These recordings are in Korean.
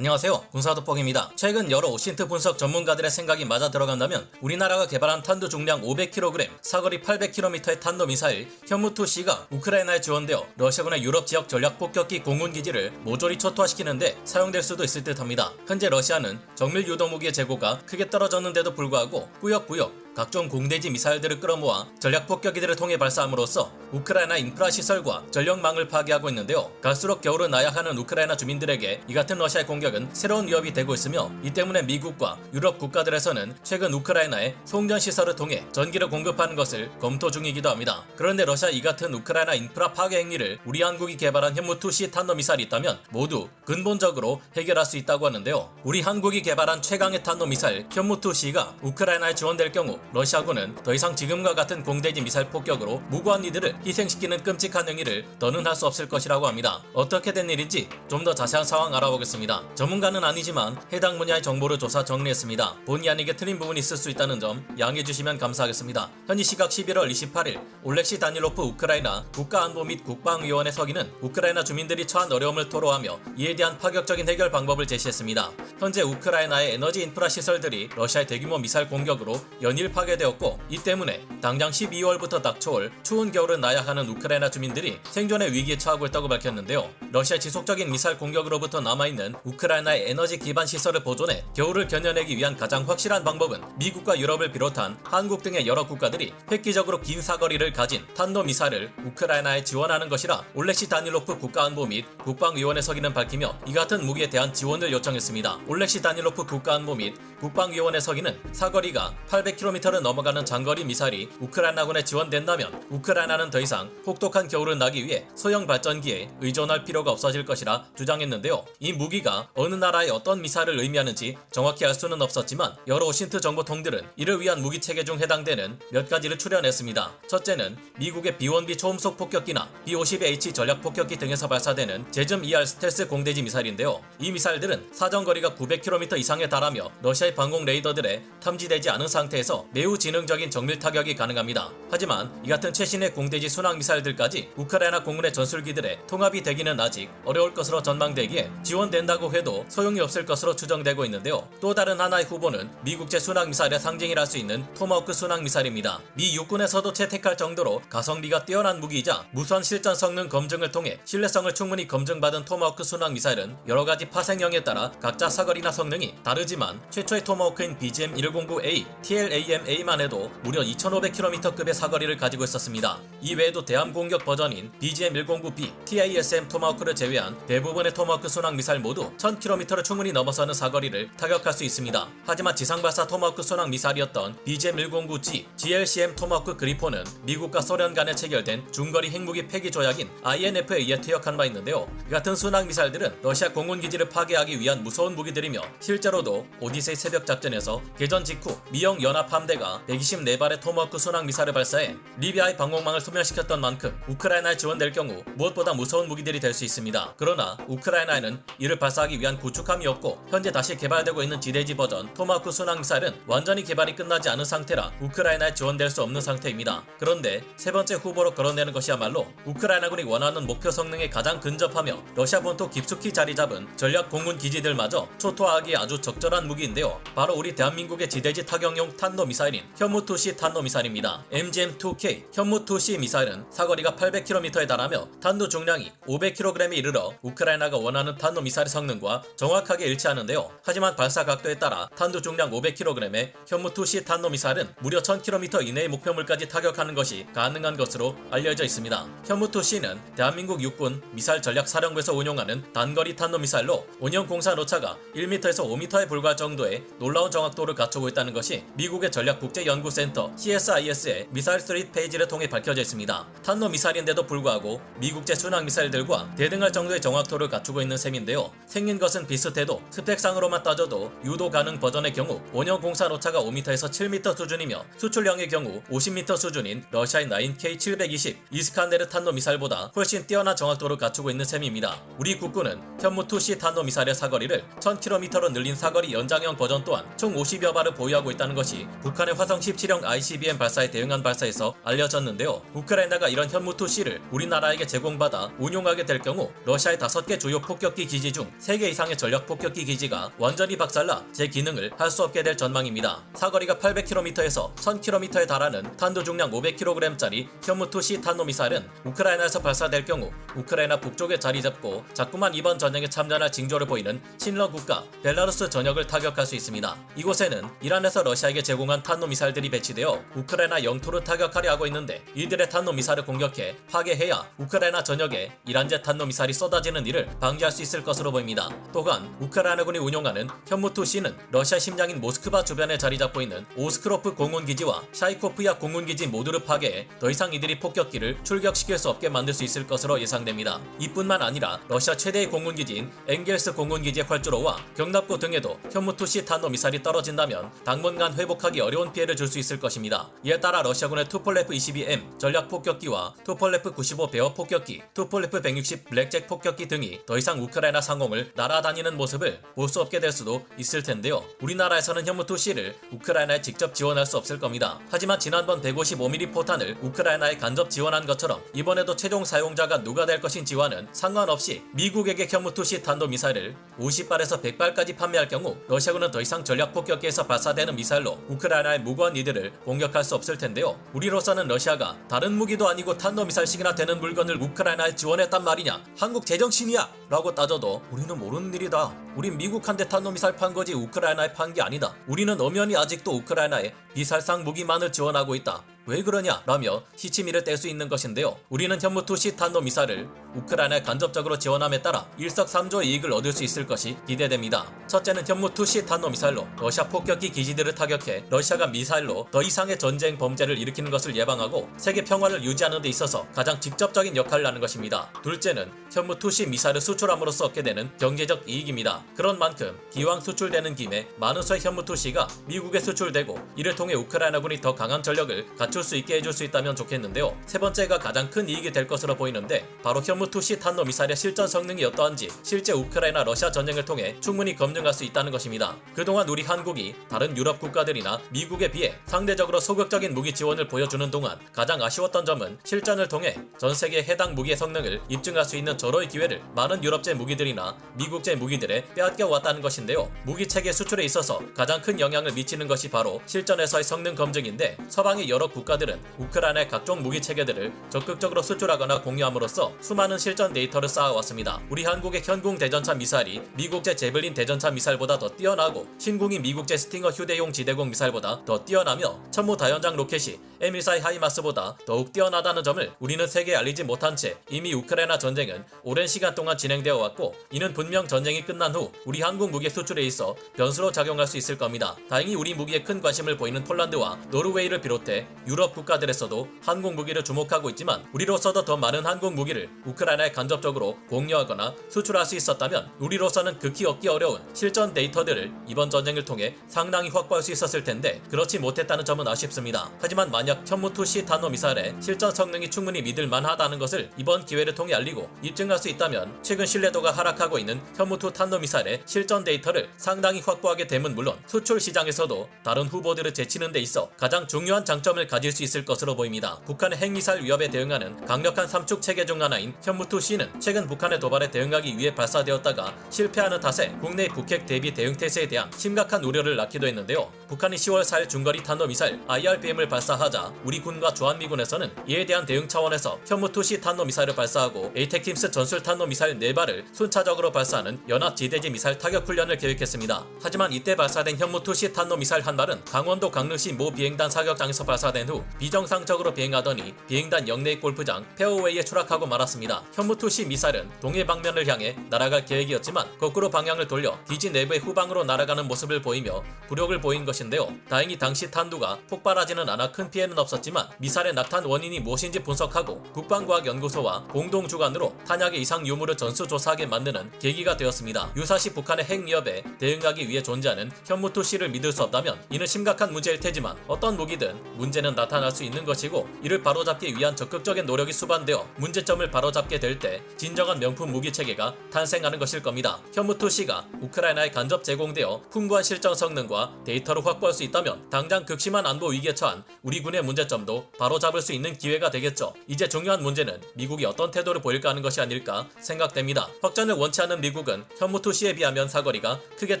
안녕하세요, 군사도폭입니다. 최근 여러 오신트 분석 전문가들의 생각이 맞아 들어간다면 우리나라가 개발한 탄두 중량 500kg, 사거리 800km의 탄도미사일 현무2C가 우크라이나에 지원되어 러시아군의 유럽 지역 전략 폭격기 공군기지를 모조리 초토화시키는데 사용될 수도 있을 듯합니다. 현재 러시아는 정밀 유도무기의 재고가 크게 떨어졌는데도 불구하고 꾸역꾸역 각종 공대지 미사일들을 끌어모아 전략 폭격기들을 통해 발사함으로써 우크라이나 인프라 시설과 전력망을 파괴하고 있는데요. 갈수록 겨울을 나약하는 우크라이나 주민들에게 이 같은 러시아의 공격은 새로운 위협이 되고 있으며, 이 때문에 미국과 유럽 국가들에서는 최근 우크라이나에 송전 시설을 통해 전기를 공급하는 것을 검토 중이기도 합니다. 그런데 러시아 이 같은 우크라이나 인프라 파괴 행위를 우리 한국이 개발한 현무2C 탄도미사일이 있다면 모두 근본적으로 해결할 수 있다고 하는데요. 우리 한국이 개발한 최강의 탄도미사일 현무2C가 우크라이나에 지원될 경우 러시아군은 더 이상 지금과 같은 공대지 미사일 폭격으로 무고한 이들을 희생시키는 끔찍한 행위를 더는 할 수 없을 것이라고 합니다. 어떻게 된 일인지 좀 더 자세한 상황 알아보겠습니다. 전문가는 아니지만 해당 분야의 정보를 조사 정리했습니다. 본의 아니게 틀린 부분이 있을 수 있다는 점 양해해 주시면 감사하겠습니다. 현지 시각 11월 28일 올렉시 다닐로프 우크라이나 국가안보 및 국방위원회 서기는 우크라이나 주민들이 처한 어려움을 토로하며 이에 대한 파격적인 해결 방법을 제시했습니다. 현재 우크라이나의 에너지 인프라 시설들이 러시아의 대규모 미사일 공격으로 연일 파괴되었고, 이 때문에 당장 12월부터 닥쳐올 추운 겨울을 나야 하는 우크라이나 주민들이 생존의 위기에 처하고 있다고 밝혔는데요. 러시아의 지속적인 미사일 공격으로부터 남아있는 우크라이나의 에너지 기반 시설을 보존해 겨울을 견뎌내기 위한 가장 확실한 방법은 미국과 유럽을 비롯한 한국 등의 여러 국가들이 획기적으로 긴 사거리를 가진 탄도미사일을 우크라이나에 지원하는 것이라 올렉시 다닐로프 국가안보 및 국방위원회 서기는 밝히며 이 같은 무기에 대한 지원을 요청했습니다. 올렉시 다닐로프 국가안보 및 국방위원회 서기는 사거리가 800km를 넘어가는 장거리 미사일이 우크라이나군에 지원된다면 우크라이나는 더 이상 혹독한 겨울을 나기 위해 소형 발전기에 의존할 필요가 없어질 것이라 주장했는데요. 이 무기가 어느 나라의 어떤 미사일을 의미하는지 정확히 알 수는 없었지만 여러 오신트 정보통들은 이를 위한 무기 체계 중 해당되는 몇 가지를 추려냈습니다. 첫째는 미국의 B-1B 초음속 폭격기나 B-50H 전략 폭격기 등에서 발사되는 제즘 ER 스텔스 공대지 미사일인데요. 이 미사일들은 사정거리가 900km 이상에 달하며 러시아의 방공 레이더들에 탐지되지 않은 상태에서 매우 지능적인 정밀 타격이 가능합니다. 하지만 이 같은 최신의 공대지 순항 미사일들까지 우크라이나 공군의 전술기들에 통합이 되기는 아직 어려울 것으로 전망되기에 지원된다고 해도 소용이 없을 것으로 추정되고 있는데요. 또 다른 하나의 후보는 미국제 순항 미사일의 상징이라 할 수 있는 토마호크 순항 미사일입니다. 미 육군에서도 채택할 정도로 가성비가 뛰어난 무기이자 무선 실전 성능 검증을 통해 신뢰성을 충분히 검증받은 토마호크 순항 미사일은 여러가지 파생형에 따라 각자 사거리나 성능이 다르지만 최초의 토마호크인 BGM-109A, TLAM-A만 해도 무려 2500km급의 사거리를 가지고 있었습니다. 이 외에도 대함 공격 버전인 BGM-109B, TASM 토마호크를 제외한 대부분의 토마호크 순항 미사일 모두 1000km를 충분히 넘어서는 사거리를 타격할 수 있습니다. 하지만 지상발사 토마호크 순항 미사일이었던 BGM-109G, GLCM 토마호크 그리폰은 미국과 소련 간에 체결된 중거리 핵무기 폐기 조약인 INF에 의해 퇴역한 바 있는데요. 이 같은 순항 미사일들은 러시아 공군기지를 파괴하기 위한 무서운 무기들이며 실제로도 오디세이 새벽 작전에서 개전 직후 미영 연합 함대가 124발의 토마호크 순항 미사일을 발사해 리비아의 방공망을 소멸시켰던 만큼 우크라이나에 지원될 경우 무엇보다 무서운 무기들이 될 수 있습니다. 그러나 우크라이나에는 이를 발사하기 위한 구축함이 없고 현재 다시 개발되고 있는 지대지 버전 토마호크 순항 미사일은 완전히 개발이 끝나지 않은 상태라 우크라이나에 지원될 수 없는 상태입니다. 그런데 세 번째 후보로 거론되는 것이야말로 우크라이나군이 원하는 목표 성능에 가장 근접하며 러시아 본토 깊숙이 자리 잡은 전략 공군 기지들마저 초토화하기에 아주 적절한 무기인데요. 바로 우리 대한민국의 지대지 타격용 탄도미사일인 현무2C 탄도미사일입니다. MGM-2K 현무2C 미사일은 사거리가 800km에 달하며 탄도 중량이 500kg에 이르러 우크라이나가 원하는 탄도미사일 성능과 정확하게 일치하는데요. 하지만 발사 각도에 따라 탄도 중량 500kg의 현무2C 탄도미사일은 무려 1000km 이내의 목표물까지 타격하는 것이 가능한 것으로 알려져 있습니다. 현무2C는 대한민국 육군 미사일 전략 사령부에서 운용하는 단거리 탄도미사일로 운영 공사 오차가 1m에서 5m에 불과할 정도의 놀라운 정확도를 갖추고 있다는 것이 미국의 전략국제연구센터 CSIS의 미사일 스트릿 페이지를 통해 밝혀져 있습니다. 탄도 미사일인데도 불구하고 미국제 순항 미사일들과 대등할 정도의 정확도를 갖추고 있는 셈인데요. 생긴 것은 비슷해도 스펙상으로만 따져도 유도 가능 버전의 경우 운영 공사 오차가 5m에서 7m 수준이며 수출형의 경우 50m 수준인 러시아의 9K720 이스칸데르 탄도 미사일보다 훨씬 뛰어난 정확도를 갖추고 있는 셈입니다. 우리 국군은 현무2C 탄도 미사일의 사거리를 1000km로 늘린 사거리 연장형 버전 또한 총 50여 발을 보유하고 있다는 것이 북한 북한의 화성 17형 ICBM 발사에 대응한 발사에서 알려졌는데요. 우크라이나가 이런 현무2C를 우리나라에게 제공받아 운용하게 될 경우 러시아의 5개 주요 폭격기 기지 중 3개 이상의 전략 폭격기 기지가 완전히 박살나 제 기능을 할 수 없게 될 전망입니다. 사거리가 800km에서 1000km에 달하는 탄도 중량 500kg짜리 현무2C 탄도미사일은 우크라이나에서 발사될 경우 우크라이나 북쪽에 자리 잡고 자꾸만 이번 전쟁에 참전할 징조를 보이는 친러 국가 벨라루스 전역을 타격할 수 있습니다. 이곳에는 이란에서 러시아에게 제공한 탄도미사일들이 배치되어 우크라이나 영토를 타격하려 하고 있는데 이들의 탄도미사일을 공격해 파괴해야 우크라이나 전역에 이란제 탄도미사일이 쏟아지는 일을 방지할 수 있을 것으로 보입니다. 또한 우크라이나군이 운용하는 현무2C는 러시아 심장인 모스크바 주변에 자리 잡고 있는 오스크로프 공군기지와 샤이코프야 공군기지 모두를 파괴해 더 이상 이들이 폭격기를 출격시킬 수 없게 만들 수 있을 것으로 예상됩니다. 이뿐만 아니라 러시아 최대의 공군기지인 엥겔스 공군기지의 활주로와 경납고 등에도 현무2C 탄도미사일이 떨어진다면 당분간 회복하기 어려운 피해를 줄 수 있을 것입니다. 이에 따라 러시아군의 투폴레프 22M 전략 폭격기와 투폴레프 95 베어 폭격기, 투폴레프 160 블랙잭 폭격기 등이 더 이상 우크라이나 상공을 날아다니는 모습을 볼 수 없게 될 수도 있을 텐데요. 우리나라에서는 현무2C를 우크라이나에 직접 지원할 수 없을 겁니다. 하지만 지난번 155mm 포탄을 우크라이나에 간접 지원한 것처럼 이번에도 최종 사용자가 누가 될 것인지와는 상관없이 미국에게 현무2C 탄도미사일을 50발에서 100발까지 판매할 경우 러시아군은 더 이상 전략 폭격기에서 발사되는 미사일로 우크라이나의 무고한 이들을 공격할 수 없을 텐데요. 우리로서는 러시아가 다른 무기도 아니고 탄도미사일씩이나 되는 물건을 우크라이나에 지원했단 말이냐, 한국 제정신이야! 라고 따져도 우리는 모르는 일이다. 우린 미국한테 탄도미사일 판 거지 우크라이나에 판 게 아니다. 우리는 엄연히 아직도 우크라이나에 비살상 무기만을 지원하고 있다. 왜 그러냐? 라며 시치미를 뗄 수 있는 것인데요. 우리는 현무2C 탄도미사일을 우크라이나에 간접적으로 지원함에 따라 일석삼조의 이익을 얻을 수 있을 것이 기대됩니다. 첫째는 현무2C 탄도미사일로 러시아 폭격기 기지들을 타격해 러시아가 미사일로 더 이상의 전쟁 범죄를 일으키는 것을 예방하고 세계 평화를 유지하는 데 있어서 가장 직접적인 역할을 하는 것입니다. 둘째는 현무2C 미사일을 수출함으로써 얻게 되는 경제적 이익입니다. 그런 만큼 기왕 수출되는 김에 많은 수의 현무2C가 미국에 수출되고 이를 통해 우크라이나군이 더 강한 전력을 갖출 수 있게 해줄 수 있다면 좋겠는데요. 세 번째가 가장 큰 이익이 될 것으로 보이는데 바로 현무2C 탄도미사일의 실전 성능이 어떠한지 실제 우크라이나 러시아 전쟁을 통해 충분히 검증할 수 있다는 것입니다. 그동안 우리 한국이 다른 유럽 국가들이나 미국에 비해 상대적으로 소극적인 무기 지원을 보여주는 동안 가장 아쉬웠던 점은 실전을 통해 전 세계의 해당 무기의 성능을 입증할 수 있는 절호의 기회를 많은 유럽제 무기들이나 미국제 무기들에 빼앗겨 왔다는 것인데요. 무기체계 수출에 있어서 가장 큰 영향을 미치는 것이 바로 실전에서의 성능 검증인데 서방의 여러 국가들은 우크라이나의 각종 무기 체계들을 적극적으로 수출하거나 공유함으로써 수많은 실전 데이터를 쌓아왔습니다. 우리 한국의 현궁 대전차 미사일이 미국제 제블린 대전차 미사일보다 더 뛰어나고 신궁이 미국제 스팅어 휴대용 지대공 미사일보다 더 뛰어나며 천무 다연장 로켓이 M14 하이마스보다 더욱 뛰어나다는 점을 우리는 세계에 알리지 못한 채 이미 우크라이나 전쟁은 오랜 시간 동안 진행되어 왔고 이는 분명 전쟁이 끝난 후 우리 한국 무기 수출에 있어 변수로 작용할 수 있을 겁니다. 다행히 우리 무기에 큰 관심을 보이는 폴란드와 노르웨이를 비롯해 유럽 국가들에서도 한국 무기를 주목하고 있지만 우리로서도 더 많은 한국 무기를 우크라이나에 간접적으로 공유하거나 수출할 수 있었다면 우리로서는 극히 얻기 어려운 실전 데이터들을 이번 전쟁을 통해 상당히 확보할 수 있었을 텐데 그렇지 못했다는 점은 아쉽습니다. 하지만 만약 현무2C 탄도미사일의 실전 성능이 충분히 믿을 만하다는 것을 이번 기회를 통해 알리고 입증할 수 있다면 최근 신뢰도가 하락하고 있는 현무2 탄도미사일의 실전 데이터를 상당히 확보하게 되면 물론 수출 시장에서도 다른 후보들을 제치는 데 있어 가장 중요한 장점을 가질 수 있을 것으로 보입니다. 북한의 핵미사일 위협에 대응하는 강력한 삼축 체계 중 하나인 현무2C는 최근 북한의 도발에 대응하기 위해 발사되었다가 실패하는 탓에 국내 북핵 대비 대응 태세에 대한 심각한 우려를 낳기도 했는데요. 북한이 10월 4일 중거리 탄도미사일 IRBM을 발사하자 우리 군과 주한미군에서는 이에 대한 대응 차원에서 현무2C 탄도미사일을 발사하고 에이테킴스 전술 탄도미사일 4발을 순차적으로 발사하는 연합지대지 미사일 타격 훈련을 계획했습니다. 하지만 이때 발사된 현무2C 탄도미사일 한 발은 강원도 강릉시 모 비행단 사격장에서 발사된 후 비정상적으로 비행하더니 비행단 영내의 골프장 페어웨이에 추락하고 말았습니다. 현무2C 미사일은 동해 방면을 향해 날아갈 계획이었지만 거꾸로 방향을 돌려 기지 내부의 후방으로 날아가는 모습을 보이며 굴욕을 보인 것인데요. 다행히 당시 탄두가 폭발하지는 않아 큰 피해는 없었지만 미사일의 낙탄 원인이 무엇인지 분석하고 국방과학연구소와 공동 주관으로 탄약의 이상 유무를 전수조사하게 만드는 계기가 되었습니다. 유사시 북한의 핵 위협에 대응하기 위해 존재하는 현무2C를 믿을 수 없다면 이는 심각한 문제일 테지만 어떤 무기든 문제는 나타날 수 있는 것이고 이를 바로잡기 위한 적극적인 노력이 수반되어 문제점을 바로잡게 될 때 진정한 명품 무기 체계가 탄생하는 것일 겁니다. 현무2C가 우크라이나에 간접 제공되어 풍부한 실전 성능과 데이터를 확보할 수 있다면 당장 극심한 안보 위기에 처한 우리 군의 문제점도 바로잡을 수 있는 기회가 되겠죠. 이제 중요한 문제는 미국이 어떤 태도를 보일까 하는 것이 아닐까 생각됩니다. 확전을 원치 않는 미국은 현무2C에 비하면 사거리가 크게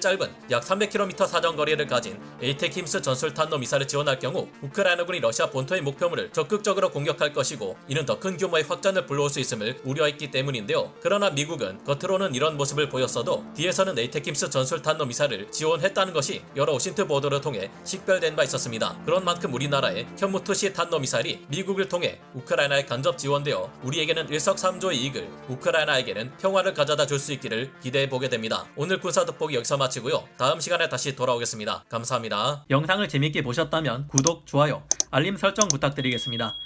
짧은 약 300km 사정거리를 가진 에이테킴스 전술탄도 미사일을 지원할 경우 우크라이나군이 러시아 본토의 목표물을 적극적으로 공격할 것이고 이는 더 큰 규모의 확전을 불러올 수 있음을 우려했기 때문인데요. 그러나 미국은 겉으로는 이런 모습을 보였어도 뒤에서는 에이테킴스 전술탄도 미사일을 지원했다는 것이 여러 오신트 보도를 통해 식별된 바 있었습니다. 그런 만큼 우리나라의 현무2C 탄도 미사일이 미국을 통해 우크라이나에 간접 지원되어 우리에게는 일석삼조의 이익을, 우크라이나에게는 평화를 가져다 줄 수 있기를 기대해 보게 됩니다. 오늘 군사 돋보기 여기서 마치고요. 다음 시간에 다시 돌아오겠습니다. 감사합니다. 영상을 재밌게 보셨다면 구독, 좋아요, 알림 설정 부탁드리겠습니다.